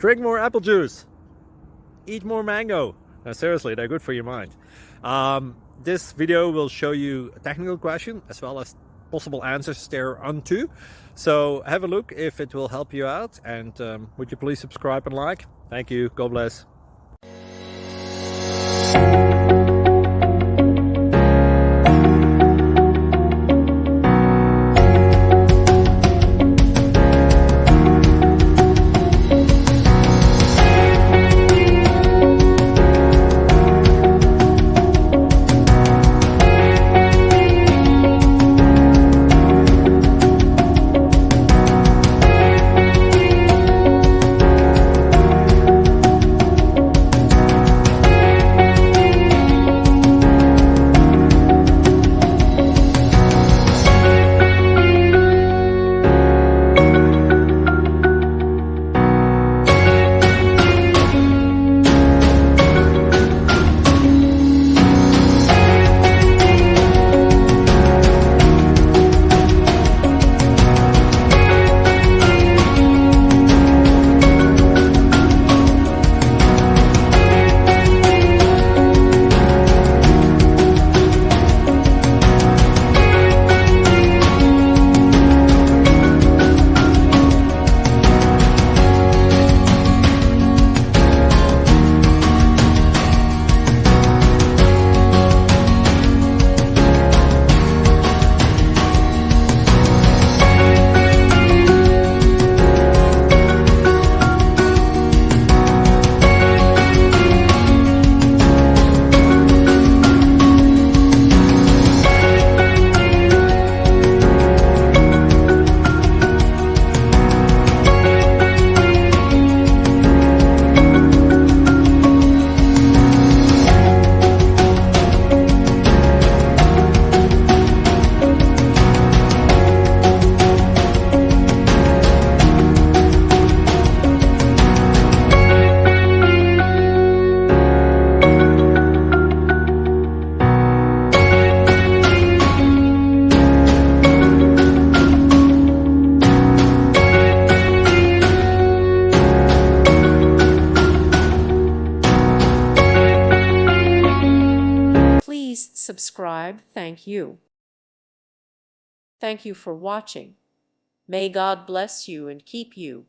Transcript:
drink more apple juice, eat more mango. No, seriously, they're good for your mind. This video will show you a technical question as well as possible answers thereunto. So have a look if it will help you out, and would you please subscribe and like? Thank you. God bless. Please subscribe. Thank you. Thank you for watching. May God bless you and keep you.